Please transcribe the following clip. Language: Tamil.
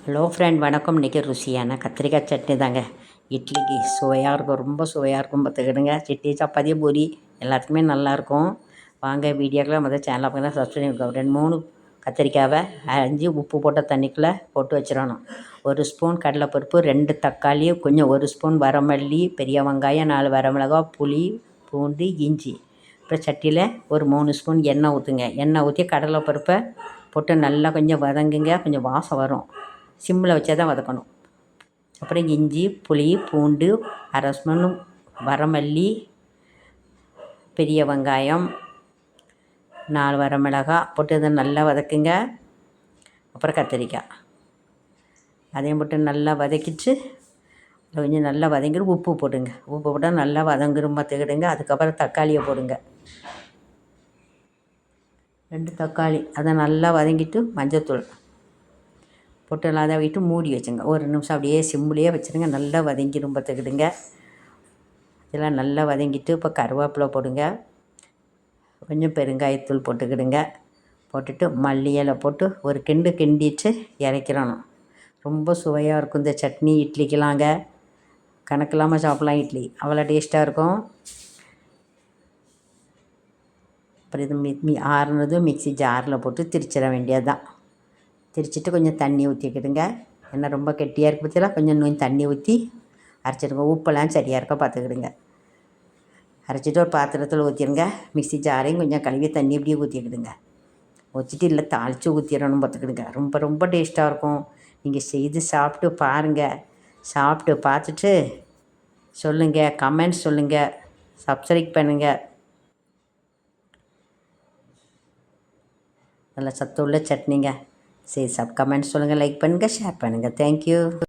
ஹலோ ஃப்ரெண்ட், வணக்கம். இன்றைக்கி ருசியான கத்திரிக்காய் சட்னி தாங்க. இட்லிக்கு சுவையாக இருக்கும், ரொம்ப சுவையாக இருக்கும். பார்த்துக்கிடுங்க. இட்லி, சப்பாத்தி, பூரி எல்லாத்துக்குமே நல்லாயிருக்கும். வாங்க வீடியோக்கெலாம் முதல் சேனலை பார்த்தீங்கன்னா சப்ஸ்கிரைப் பண்ணிக்கோங்க. 2-3 கத்திரிக்காவை அரிஞ்சு உப்பு போட்ட தண்ணிக்குள்ளே போட்டு வச்சிடணும். 1 ஸ்பூன் கடலைப்பருப்பு, 2 தக்காளி, கொஞ்சம் 1 ஸ்பூன் வரமல்லி, பெரிய வெங்காயம், 4 வரமிளகாய், புளி, பூண்டு, இஞ்சி. அப்புறம் சட்டியில் ஒரு 3 ஸ்பூன் எண்ணெய் ஊற்றுங்க. எண்ணெய் ஊற்றி கடலைப்பருப்பை போட்டு நல்லா கொஞ்சம் வதங்குங்க. கொஞ்சம் வாசம் வரும். சிம்மில் வச்சா தான் வதக்கணும். அப்புறம் இஞ்சி, புளி, பூண்டு, 1/2 ஸ்பூன் வரமல்லி, பெரிய வெங்காயம், 4 வரமிளகாய் போட்டு அதை நல்லா வதக்குங்க. அப்புறம் கத்திரிக்காய் அதையும் போட்டு நல்லா வதக்கிட்டு கொஞ்சம் நல்லா வதங்கிடும். உப்பு போடுங்க. உப்பு போட்டால் நல்லா வதங்கிடும் பார்த்துக்கிடுங்க. அதுக்கப்புறம் தக்காளியை போடுங்க. 2 தக்காளி அதை நல்லா வதங்கிட்டு மஞ்சத்தூள் போட்டு நல்லா அதை விட்டு மூடி வச்சுங்க. ஒரு நிமிஷம் அப்படியே சிம்லேயே வச்சுருங்க. நல்லா வதங்கிடும் பார்த்துக்கிடுங்க. இதெல்லாம் நல்லா வதங்கிட்டு இப்போ கருவேப்பிலை போடுங்க. கொஞ்சம் பெருங்காயத்தூள் போட்டுக்கிடுங்க. போட்டுட்டு மல்லி இலை போட்டு ஒரு கிண்டு கிண்டிட்டு இறக்கிடணும். ரொம்ப சுவையாக இருக்கும் இந்த சட்னி. இட்லிக்கலாங்க கணக்கு இல்லாமல் சாப்பிட்லாம். இட்லி அவ்வளோ டேஸ்ட்டாக இருக்கும். அப்புறம் இது ஆறுனதும் மிக்ஸி ஜாரில் போட்டு திரிச்சிட வேண்டியது தான். திரிச்சிட்டு கொஞ்சம் தண்ணி ஊற்றிக்கிடுங்க. ஏன்னா ரொம்ப கெட்டியாக இருக்குது பற்றிலாம் கொஞ்சம் தண்ணி ஊற்றி அரைச்சிடுங்க. உப்பெல்லாம் சரியாக இருக்க பார்த்துக்கிடுங்க. அரைச்சிட்டு ஒரு பாத்திரத்தில் ஊற்றிடுங்க. மிக்ஸி ஜாரையும் கொஞ்சம் கழுவி தண்ணி இப்படியே ஊற்றிக்கிடுங்க. ஊற்றிட்டு இல்லை தாளித்து ஊற்றிடணும் பார்த்துக்கிடுங்க. ரொம்ப ரொம்ப டேஸ்ட்டாக இருக்கும். நீங்கள் செய்து சாப்பிட்டு பாருங்கள். சாப்பிட்டு பார்த்துட்டு சொல்லுங்கள், கமெண்ட்ஸ் சொல்லுங்கள், சப்ஸ்கிரைப் பண்ணுங்கள். நல்ல சத்துள்ள சட்னிங்க. சரி, கமெண்ட்ஸ் சொல்லுங்கள், லைக் பண்ணுங்கள், ஷேர் பண்ணுங்கள். தேங்க்யூ.